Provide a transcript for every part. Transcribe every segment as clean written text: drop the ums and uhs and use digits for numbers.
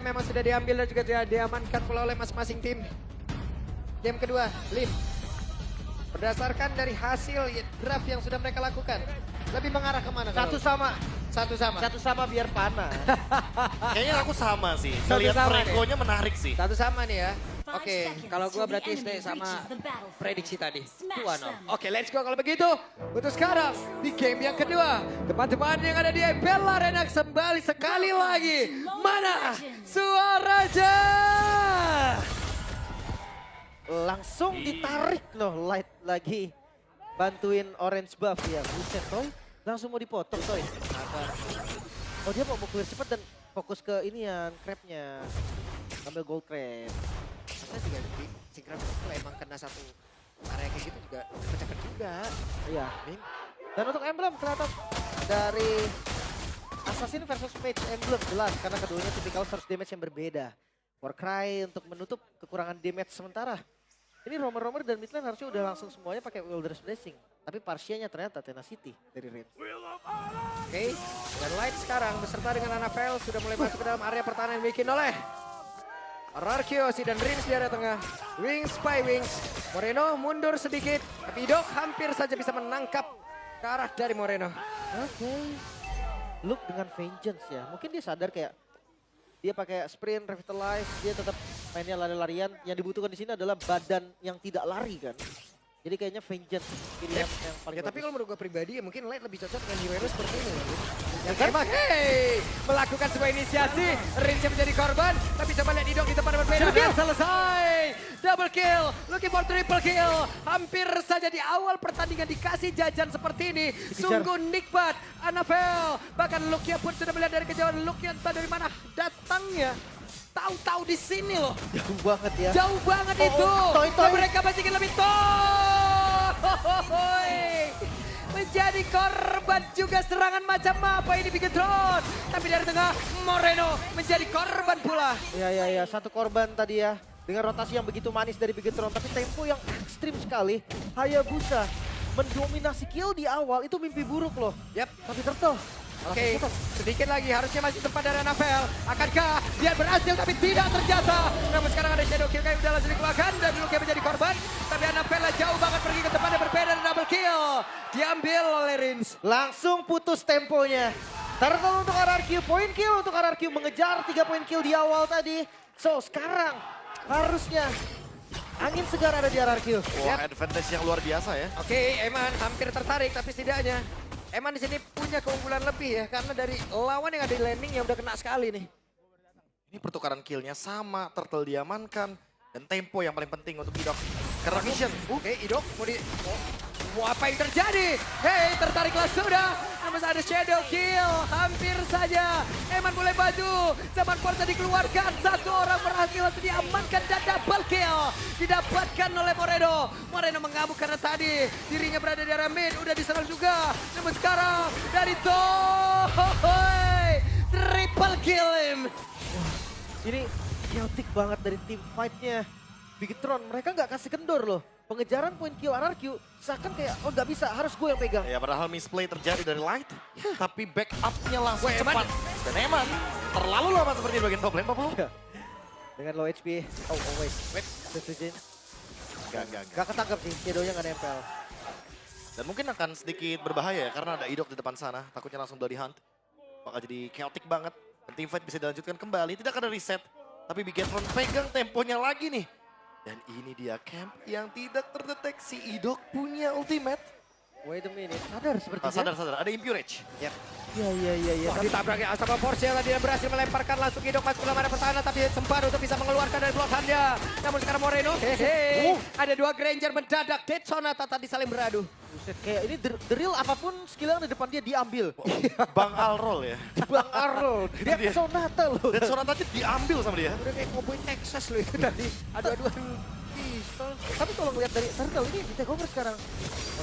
memang sudah diambil dan juga diamankan pula oleh masing-masing tim. Game kedua, Lim. Berdasarkan dari hasil draft yang sudah mereka lakukan, lebih mengarah kemana? Satu sama. Satu sama. Satu sama biar panas. Kayaknya aku sama sih. Satu Lihat sama Franco-nya menarik sih. Satu sama nih ya. Oke, kalau gua berarti stay sama prediksi tadi. 2-0. Oke, let's go kalau begitu. Untuk sekarang di game yang kedua, teman-teman yang ada di IPL Arena kembali sekali lagi. Mana Suaraja? Langsung ditarik loh Light lagi. Bantuin Orange buff ya. Buset Toy. Langsung mau dipotong Toy. Oh dia mau clear cepat dan fokus ke ini ya, crabnya. Ambil gold crab. Karena juga si Crab itu emang kena satu area kayak gitu juga cepet juga. Iya. Dan untuk emblem ternyata dari Assassin versus Mage emblem jelas karena keduanya tipikal source damage yang berbeda. Warcry untuk menutup kekurangan damage sementara. Ini Romer dan midlane harusnya udah langsung semuanya pakai Wilderness Blessing. Tapi Parsianya ternyata Tenacity dari Red. Oke, dan Light sekarang beserta dengan Anapel sudah mulai masuk ke dalam area pertahanan yang dibikin oleh Ararkiosi dan Rins di area tengah. Wings by Wings. Moreno mundur sedikit, tapi Dok hampir saja bisa menangkap ke arah dari Moreno. Oke. Look dengan Vengeance ya. Mungkin dia sadar kayak dia pakai sprint, revitalize, dia tetap mainnya lari-larian. Yang dibutuhkan di sini adalah badan yang tidak lari kan. Jadi kayaknya Vengeance pilihan yang paling Ya tapi bagus. kalau menurut gue pribadi ya mungkin Light lebih cocok dengan hero seperti ini. Yang kan? emang melakukan sebuah inisiasi, Rins yang menjadi korban, tapi coba lihat Idok di tempat yang berbeda dan selesai. Double kill, looking for triple kill. Hampir saja di awal pertandingan dikasih jajan seperti ini. Sungguh nikmat, Anapel. Bahkan Lukia pun sudah melihat dari kejauhan. Lukia entah dari mana datangnya. Tahu-tahu di sini loh. Jauh banget ya. Jauh banget itu. Toy. Dan mereka masih ingin lebih menjadi korban juga serangan macam apa ini Bigetron. Tapi dari tengah Moreno menjadi korban pula. Iya. Satu korban tadi ya. Dengan rotasi yang begitu manis dari Bigetron. Tapi tempo yang ekstrim sekali. Hayabusa mendominasi kill di awal itu mimpi buruk loh. Yap. Tapi Turtle. Oke, sedikit lagi harusnya masih tempat dari Anapel. Akankah dia berhasil tapi tidak terjata. Namun sekarang ada Shadow Kill kayak udah langsung dikeluarkan dan Lukia menjadi korban. Tapi Anapel jauh banget pergi ke tempat yang berbeda dan double kill. Diambil oleh Rins. Langsung putus temponya. Turtle untuk RRQ, point kill untuk RRQ mengejar 3 poin kill di awal tadi. So sekarang harusnya angin segar ada di RRQ. Wah, advantage yang luar biasa ya. Oke, Eman hampir tertarik tapi setidaknya Eman di sini punya keunggulan lebih ya karena dari lawan yang ada di landing yang udah kena sekali nih. Ini pertukaran killnya sama, Turtle diamankan. Dan tempo yang paling penting untuk Idok. Karena vision. Oke, Idok mau apa yang terjadi? Hei, tertariklah sudah. Namun ada Shadow Kill, hampir saja. Eman boleh baju, zaman Forza dikeluarkan. Satu orang berhasil diamankan dan double kill. Didapatkan oleh Moreno. Moreno mengamuk karena tadi dirinya berada di area mid, udah diserang juga. Namun sekarang dari Toy, triple kill him. Ini chaotic banget dari tim fight-nya. Bigetron, mereka nggak kasih kendor loh. Pengejaran point kill RRQ seakan kayak, oh nggak bisa, harus gue yang pegang. Ya padahal misplay terjadi dari Light. Tapi backupnya langsung Wah, Eman. cepat. Dan Eman terlalu lama seperti di bagian top lane, Pablo. Dengan low HP, oh wait. Setujin. Enggak. Gak ketangkep sih, Shadow-nya nggak nempel. Dan mungkin akan sedikit berbahaya ya, karena ada Idok di depan sana. Takutnya langsung bloody hunt. Bakal jadi chaotic banget. Dan team fight bisa dilanjutkan kembali, tidak ada reset. Tapi Bigetron pegang temponya lagi nih. Dan ini dia camp yang tidak terdeteksi. Idok punya ultimate. Wait a minute, sadar sepertinya. Sadar, ada Impurage. Iya. Wah, ditabraknya sama Porsche yang tadi berhasil melemparkan langsung Idok masuk ke dalam area pertahanan tapi sempat untuk bisa mengeluarkan dari blok handnya. Namun sekarang Moreno, ada dua Granger mendadak. Dead Sonata tadi saling beradu. Buset, kayak ini the real apapun skill yang di depan dia diambil. Bang Alrol ya. Bang Arnold, dia dia. Sonata loh. Dan Sonata tadi diambil sama dia. Udah kayak cowboy Texas loh itu tadi. Adu-aduan pistol. Tapi kalau ngeliat dari Turtle ini di take over sekarang.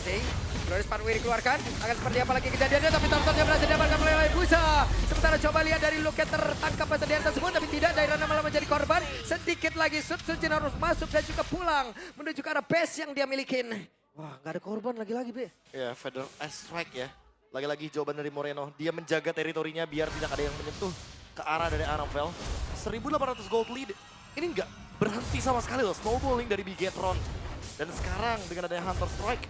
Oke, Glorious Pathway dikeluarkan. Akan seperti apa lagi kejadiannya, tapi Turtle berhasil didapatkan oleh Busa. Sementara coba lihat dari Luke tertangkap pada dia tersebut, tapi tidak, Dairana malah menjadi korban. Sedikit lagi Sujin harus masuk dan juga pulang menuju ke arah base yang dia milikin. Wah, nggak ada korban lagi-lagi, Bre. Ya, Feather Strike ya. Lagi-lagi jawaban dari Moreno. Dia menjaga teritorinya biar tidak ada yang menyentuh. ke arah dari Annabelle. 1.800 gold lead. Ini nggak berhenti sama sekali loh, snowballing dari Bigetron. Dan sekarang dengan adanya Hunter Strike,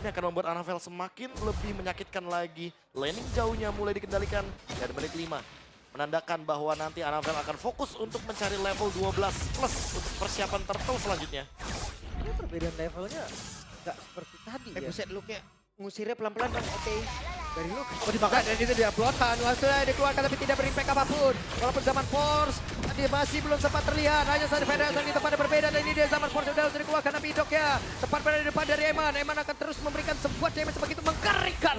ini akan membuat Annabelle semakin lebih menyakitkan lagi. Laning jauhnya mulai dikendalikan dan menit 5. Menandakan bahwa nanti Annabelle akan fokus untuk mencari level 12 plus untuk persiapan turtle selanjutnya. Ini perbedaan levelnya nggak seperti tadi ya. Buset Luke-nya ngusirnya pelan-pelan Bang. Oke. Dari Luke. Oh dimakan. Dan itu dia Bloodhound langsung dikeluarkan tapi tidak berimpact apapun. Walaupun Zaman Force dia masih belum sempat terlihat. Hanya saja Federation di tempat yang berbeda dan ini dia Zaman Force sudah dikeluarkan tapi Idok-nya tepat berada di depan dari Eman. Eman akan terus memberikan sebuah damage begitu mengerikan.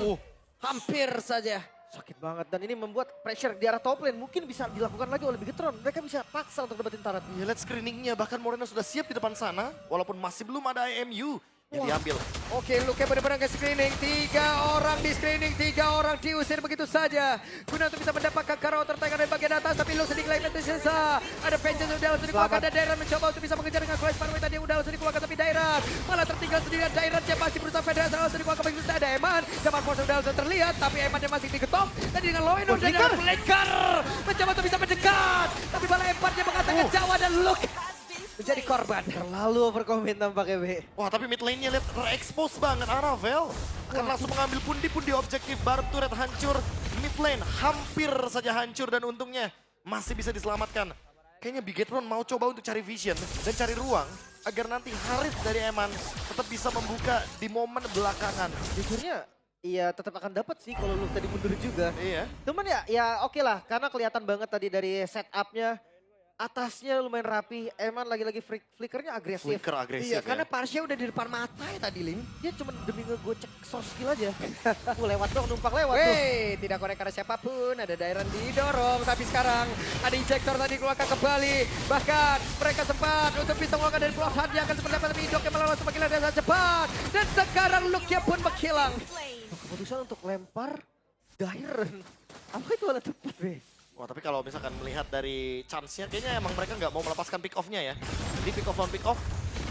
Hampir saja. Sakit banget dan ini membuat pressure di arah top lane mungkin bisa dilakukan lagi oleh Bigetron. Mereka bisa paksa untuk dapetin turret. Ya, lihat screeningnya, bahkan Moreno sudah siap di depan sana. Walaupun masih belum ada IMU yang diambil. Oke, Luke benar-benar ke screening. 3 orang di screening, 3 orang diusir begitu saja. Guna untuk bisa mendapatkan counter attack dari bagian atas. Tapi Luke sedikit lagi nanti sisa. Ada Vengeance sudah langsung dikeluarkan dan Dairan mencoba untuk bisa mengejar dengan Flash Parway tadi udah langsung dikeluarkan. Tapi Dairan malah tertinggal sendirian. Dairan dia masih berusaha Federasi langsung dikeluarkan begitu saja. Ada Eman. Zaman Force sudah langsung terlihat. Tapi Eman dia masih diketok. Tadi dengan Loenor dan dengan Flicker. Mencoba untuk bisa mendekat. Tapi malah Eman dia mengatakan Jawa dan Luke menjadi korban. Terlalu overcommit tampaknya B. Wah, tapi mid lane-nya lihat terekspos banget. Annabelle akan langsung mengambil pundi-pundi objektif. Baru turret hancur, mid lane hampir saja hancur dan untungnya masih bisa diselamatkan. Kayaknya Bigetron mau coba untuk cari vision dan cari ruang agar nanti Harith dari Eman tetap bisa membuka di momen belakangan. Jujurnya iya tetap akan dapat sih kalau lu tadi mundur juga. Iya. Cuman ya oke lah karena kelihatan banget tadi dari setupnya. Atasnya lumayan rapi, Eman lagi-lagi flickernya agresif. Flicker agresif Iya, ya. karena Parsha udah di depan mata ya tadi, Lim. Dia cuma demi ngegocek soft skill aja. Lewat dong, numpang lewat tuh. Wey, tidak korek karena siapapun. Ada Dairan didorong, tapi sekarang ada injektor tadi keluarkan kembali. Bahkan mereka sempat untuk bisa mengeluarkan dari Bloodhound yang akan seperti apa. Tapi Idok yang malah langsung menghilang dengan cepat. Dan sekarang Luke-nya pun menghilang. Keputusan untuk lempar Dairan. Apa itu alat tepat, Be? Wah, tapi kalau misalkan melihat dari chance-nya, kayaknya emang mereka nggak mau melepaskan pick off-nya ya. Jadi pick off lawan pick off.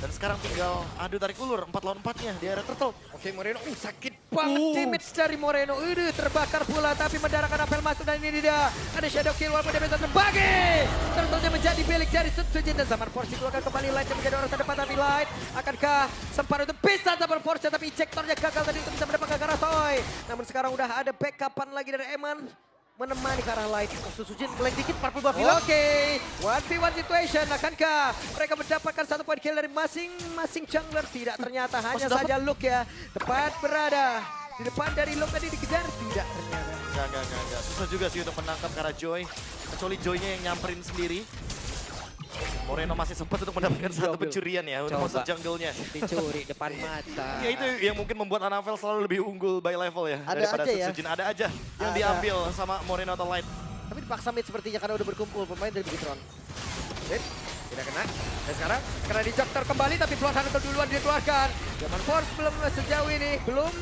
Dan sekarang tinggal adu tarik ulur 4 lawan 4-nya di area turtle. Oke, Moreno, sakit banget damage dari Moreno. Terbakar pula, tapi mendarahkan apel masuk dan ini dia. Ada shadow kill walaupun damage terbagi. Turtle-nya menjadi milik dari Sutsujin dan Zaman Force dikeluarkan kembali. Light yang menjadi orang terdepan tapi Light. Akankah sempat untuk bisa Zaman Force tapi injektornya gagal tadi untuk bisa mendapatkan Karatoy. Namun sekarang udah ada backupan lagi dari Eman. Menemani ke arah Light. Susujin blank dikit, purple buff hilang. Oke, 1v1 situation. Akankah mereka mendapatkan 1 point kill dari masing-masing jungler? Tidak, ternyata hanya saja Luke ya. Tepat berada di depan dari Luke tadi dikejar. Tidak ternyata. Enggak. Susah juga sih untuk menangkap karena Joy. Kecuali Joy-nya yang nyamperin sendiri. Moreno masih sempat untuk mendapatkan satu pencurian ya untuk masuk jungle-nya. Dicuri depan mata. Ya itu yang mungkin membuat Annabelle selalu lebih unggul by level ya. Ada daripada aja ya. Sutsujin. Ada aja yang diambil sama Moreno atau Light. Tapi dipaksa mid sepertinya karena udah berkumpul pemain dari Bigetron. Tidak kena. Dan sekarang karena dijokter kembali tapi Bloodhound untuk duluan dikeluarkan. Zaman Force belum sejauh ini. Belum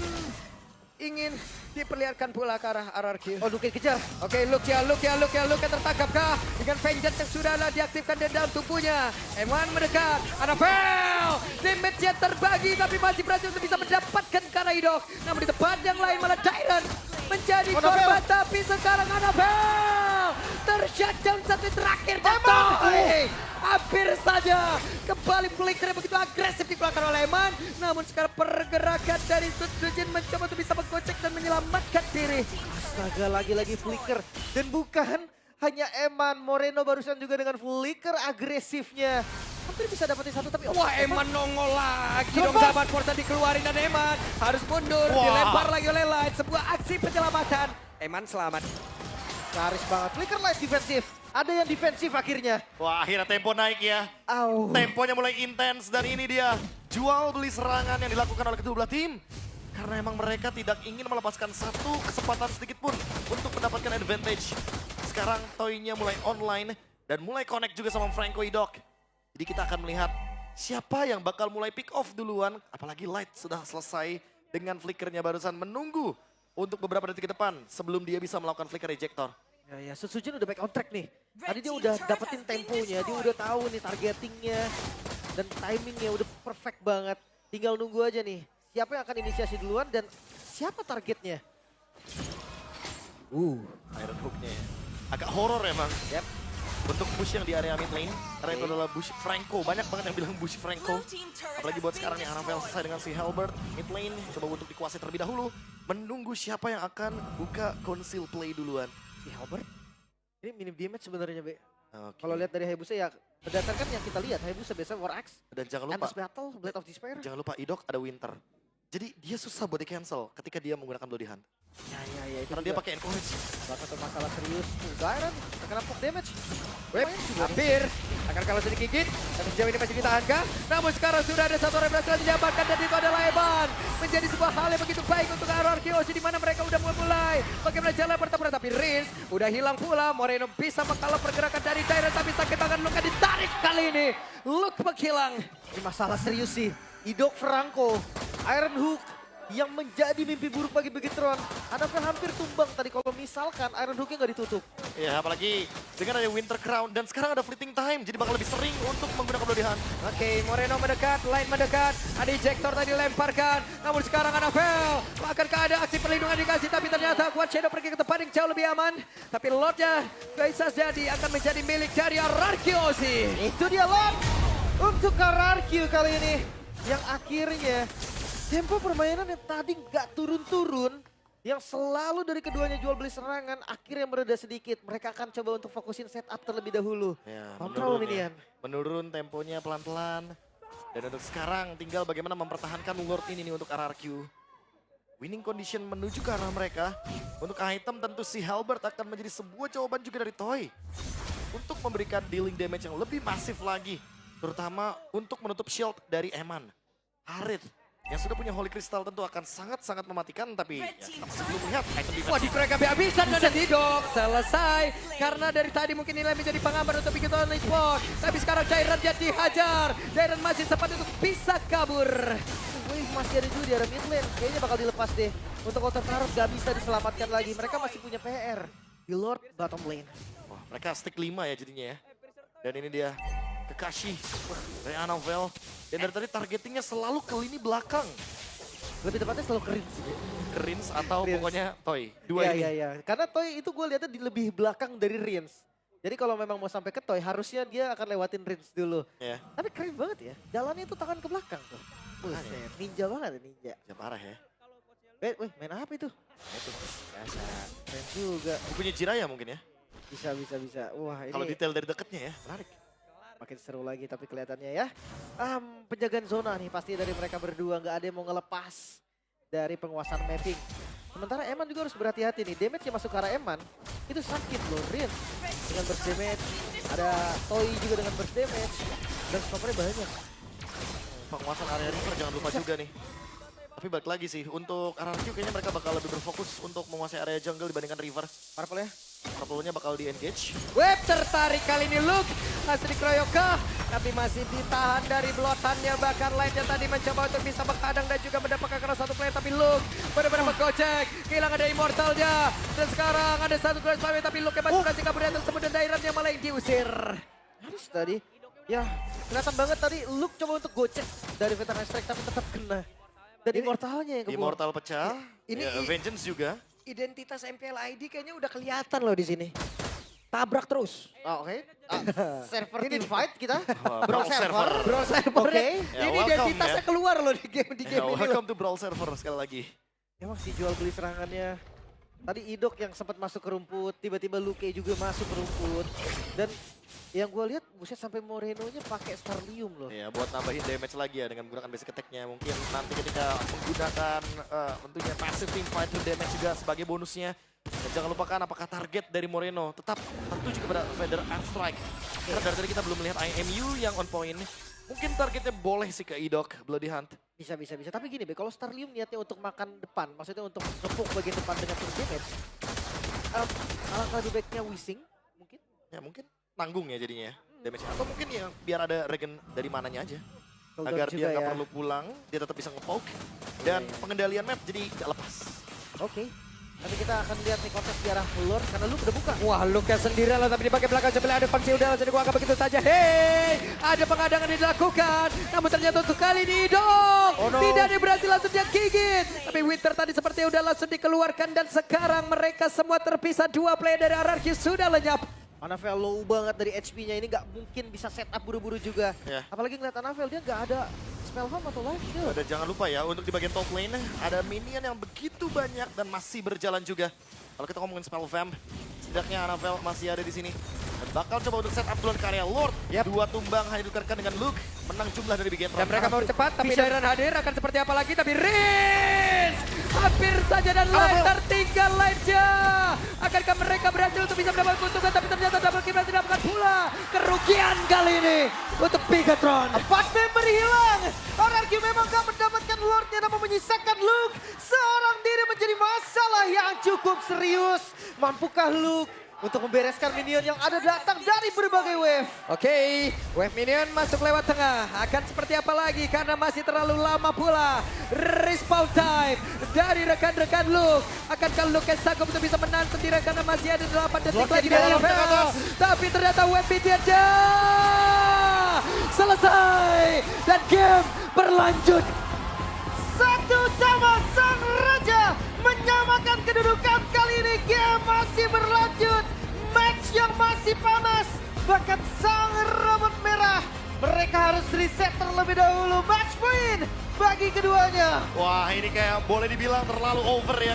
ingin diperlihatkan pula ke arah RRQ. Oh, Luke kejar. Oke, Luke tertangkapkah? Dengan Vengeance yang sudah diaktifkan di dalam tubuhnya. Eman mendekat, Annabelle! Damage-nya terbagi tapi masih berhasil untuk bisa mendapatkan Karaidok. Namun di tempat yang lain malah Dairan menjadi korban. Tapi sekarang Annabelle tershutdown satu terakhir. Hampir saja kembali flicker yang begitu agresif dikeluarkan oleh Eman. Namun sekarang pergerakan dari Sutsujin mencoba untuk bisa menggocek dan menyelamatkan diri. Astaga, lagi-lagi flicker. Dan bukan hanya Eman, Moreno barusan juga dengan flicker agresifnya. Hampir bisa dapetin satu tapi... Wah, Eman nongol lagi dong. Zaman Force dikeluarin dan Eman harus mundur. Dilempar lagi oleh Light. Sebuah aksi penyelamatan. Eman selamat. Garis banget. Flicker Light defensif. Ada yang defensif akhirnya. Wah, akhirnya tempo naik ya. Temponya mulai intens dan ini dia jual beli serangan yang dilakukan oleh kedua belah tim. Karena emang mereka tidak ingin melepaskan satu kesempatan sedikit pun untuk mendapatkan advantage. Sekarang Toy-nya mulai online dan mulai connect juga sama Franco Idok. Jadi kita akan melihat siapa yang bakal mulai pick off duluan. Apalagi Light sudah selesai dengan flickernya barusan menunggu untuk beberapa detik ke depan sebelum dia bisa melakukan flicker ejector. Ya, Sutsujin udah back on track nih. Tadi dia udah dapetin temponya, dia udah tahu nih targetingnya. Dan timingnya udah perfect banget. Tinggal nunggu aja nih, siapa yang akan inisiasi duluan dan siapa targetnya. Iron Hook-nya ya. agak horor emang. Yep. Untuk push yang di area mid lane, karena itu adalah Bush Franco. Banyak banget yang bilang Bush Franco. Apalagi buat sekarang nih, Anavel selesai dengan si Halberd. Mid lane, coba untuk dikuasai terlebih dahulu. Menunggu siapa yang akan buka conceal play duluan. Si Halberd, ini minim damage sebenarnya, Be. Oke. Kalau lihat dari Hayabusa ya, berdasarkan yang kita lihat, Hayabusa biasanya War Axe, Dan jangan lupa, Endless Battle, Blade of Despair. jangan lupa Idok ada Winter. Jadi dia susah buat di-cancel ketika dia menggunakan Bloody Hunt. Ya, itu Karena dia pakai encourage. salah satu masalah serius. Dairon terkena poke damage. Web, hampir akan kalah sedikit gigit, tapi sejauh ini masih ditahankah? Namun sekarang sudah ada satu orang berhasil didapatkan dan itu adalah Evan. Menjadi sebuah hal yang begitu baik untuk RRQ di mana mereka udah mulai. Bagaimana jalan pertempuran tapi Rins udah hilang pula. Moreno bisa mengkalah pergerakan dari Dairon tapi sakit tangan Luka ditarik kali ini. Luke menghilang. Ini masalah serius sih. Idok Franco, Iron Hook yang menjadi mimpi buruk bagi Beginetron. Anavel hampir tumbang tadi kalau misalkan Iron Hooknya nggak ditutup. Ya apalagi dengan ada Winter Crown dan sekarang ada Fleeting Time. Jadi bakal lebih sering untuk menggunakan Bloody Hunt. Oke, Moreno mendekat, Line mendekat, ada ejector tadi lemparkan. Namun sekarang Anavel, akankah ada aksi perlindungan dikasih, tapi ternyata Quad Shadow pergi ke tempat yang jauh lebih aman. Tapi Lordnya bisa jadi akan menjadi milik dari RRQ sih. Itu dia Lord untuk RRQ kali ini. Yang akhirnya tempo permainan yang tadi nggak turun-turun, yang selalu dari keduanya jual beli serangan, akhirnya mereda sedikit. Mereka akan coba untuk fokusin setup terlebih dahulu. Ya, Kontrol menurun minion. Menurun temponya pelan-pelan. Dan untuk sekarang tinggal bagaimana mempertahankan Lord ini nih untuk RRQ. Winning condition menuju ke arah mereka. Untuk item tentu si Halberd akan menjadi sebuah jawaban juga dari Toy. Untuk memberikan dealing damage yang lebih masif lagi. Terutama untuk menutup shield dari Eman. Harith yang sudah punya Holy Crystal tentu akan sangat-sangat mematikan. Tapi ya, kita masih belum melihat item defense. Wah, dikorek habis-habisan dan Didok selesai. Karena dari tadi mungkin nilai menjadi pengaman untuk Beginetron Esports. Tapi sekarang Dairon jadi dihajar. Dairon masih sempat untuk bisa kabur. Wave masih ada juga di area mid lane. Kayaknya bakal dilepas deh. Untuk Outer Taros gak bisa diselamatkan lagi. Mereka masih punya PR di Lord bottom lane. Wah, mereka stick 5 ya jadinya ya. Dan ini dia Kakashi dari Anavel. Dan dari tadi targetingnya selalu ke lini belakang. Lebih tepatnya selalu kering sih. Rins atau Rins. pokoknya Toy. Dua ini. Iya. Karena Toy itu gue lihatnya di lebih belakang dari Rins. Jadi kalau memang mau sampai ke Toy harusnya dia akan lewatin Rins dulu. Ya, Tapi keren banget ya. Jalannya tuh tangan ke belakang tuh. Buset, ninja banget ya ninja. ya parah ya. Wih, main apa itu? Itu. Biasa. Keren juga. Punya Jiraya mungkin ya. Bisa. Wah ini Kalau detail dari deketnya ya, menarik. makin seru lagi tapi kelihatannya ya. Penjagaan zona nih pasti dari mereka berdua. Nggak ada yang mau ngelepas dari penguasaan mapping. Sementara Eman juga harus berhati-hati nih. Damage yang masuk ke arah Eman itu sakit loh. Rin dengan burst damage. Ada Toy juga dengan burst damage. Dan stoppernya banyak. Penguasaan area river jangan lupa juga nih. Tapi balik lagi sih, untuk RRQ kayaknya mereka bakal lebih berfokus untuk menguasai area jungle dibandingkan river. Purple ya. Purple-nya bakal di-engage. Web tertarik kali ini Luke. Masih dikeroyok kah? Tapi masih ditahan dari blotannya. Bahkan Light yang tadi mencoba untuk bisa menghadang dan juga mendapatkan karena satu player. Tapi Luke benar-benar menggocek. Kehilangan dari Immortalnya. Dan sekarang ada satu Grand Slayer tapi Luke yang masih berhasil kabur dari tersebut. Dan Dairon yang malah yang diusir. Harus tadi. Ya kelihatan banget tadi Luke coba untuk gocek dari Veteran Strike tapi tetap kena. Dan Immortalnya yang kebuang. Immortal pecah, Ini ya, Vengeance juga. Identitas MPL ID kayaknya udah kelihatan loh di sini. Tabrak terus. Oke. Server team fight kita. Brawl server. Bro server. Oke. Ya, Ini welcome identitasnya ya. keluar loh di game Ya, ini. loh. welcome to Brawl server sekali lagi. Emang sih jual beli serangannya. Tadi Idok yang sempat masuk ke rumput, tiba-tiba Luke juga masuk ke rumput. Dan yang gue lihat buset sampai Moreno-nya pakai Starlium loh. Ya, buat nambahin damage lagi ya dengan menggunakan basic attack-nya. Mungkin nanti ketika menggunakan tentunya passive team fight damage juga sebagai bonusnya. Dan jangan lupakan apakah target dari Moreno tetap tertuju kepada Vader Strike. Karena dari tadi kita belum melihat IMU yang on point. Mungkin targetnya boleh sih ke Idok, Bloody Hunt. Bisa. Tapi gini Be, kalau Starlium niatnya untuk makan depan, maksudnya untuk ngepuk bagian depan dengan full damage. Alangkah lebih baiknya Wishing mungkin. Ya mungkin nanggung ya jadinya damage. Atau mungkin ya biar ada regen dari mananya aja. Cooldown Agar juga dia nggak ya. perlu pulang, dia tetap bisa nge-poke. Dan Iya. pengendalian map jadi nggak lepas. Oke. Tapi kita akan lihat nih kontes di arah Lord karena Luke udah buka. Wah, Luka sendirian lah, tapi di bagian belakang sebelah ada Pangsi udah langsung dikuangkat begitu saja. Hei, ada pengadangan yang dilakukan. Namun ternyata untuk kali ini dong. Oh, no. Tidak berhasil langsung dia gigit. Tapi Winter tadi sepertinya udah langsung dikeluarkan. Dan sekarang mereka semua terpisah. 2 player dari RRQ sudah lenyap. Anavel low banget dari HP-nya ini nggak mungkin bisa setup buru-buru juga. Ya. Apalagi ngeliat Anavel dia nggak ada spell farm atau life shield. Dan jangan lupa ya, untuk di bagian top lane ada minion yang begitu banyak dan masih berjalan juga. Kalau kita ngomongin spell vamp, setidaknya Anavel masih ada di sini. Dan bakal coba untuk setup duluan karya Lord. Yap. 2 tumbang hanya ditukarkan dengan Luke. Menang jumlah dari Bigetron. Dan mereka mau cepat, tapi Bisa. Dairon hadir akan seperti apa lagi. Tapi Riz hampir saja dan live tertinggal live-nya. Akankah mereka berhasil untuk bisa mendapatkan keuntungan, tapi ternyata double kill tidak didapatkan pula. Kerugian kali ini untuk Bigetron. 4 member hilang. RRQ memang gak mendapatkan Lordnya namun menyisakan Luke. Seorang diri menjadi masalah yang cukup serius. Mampukah Luke untuk membereskan minion yang ada datang dari berbagai wave? Oke, wave minion masuk lewat tengah. Akan seperti apa lagi karena masih terlalu lama pula. Respawn time dari rekan-rekan Luke. Akankah Luke yang sanggup untuk bisa menahan sendiri karena masih ada 8 detik Lord lagi di dari dalam ke level. atas. Tapi ternyata wave minion selesai. Dan game berlanjut. Satu sama sang raja menyamakan kedudukan. Kali ini game masih berlanjut. Match yang masih panas. Bahkan sang robot merah. Mereka harus reset terlebih dahulu. Match point bagi keduanya. Wah, ini kayak boleh dibilang terlalu over ya.